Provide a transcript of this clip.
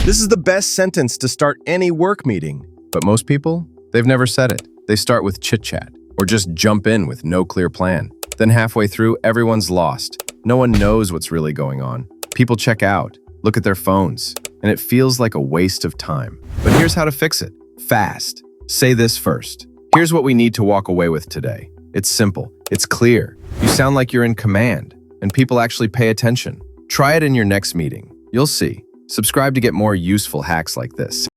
This is the best sentence to start any work meeting. But most people, they've never said it. They start with chit-chat, or just jump in with no clear plan. Then halfway through, everyone's lost. No one knows what's really going on. People check out, look at their phones, and it feels like a waste of time. But here's how to fix it. Fast. Say this first. Here's what we need to walk away with today. It's simple. It's clear. You sound like you're in command, and people actually pay attention. Try it in your next meeting. You'll see. Subscribe to get more useful hacks like this.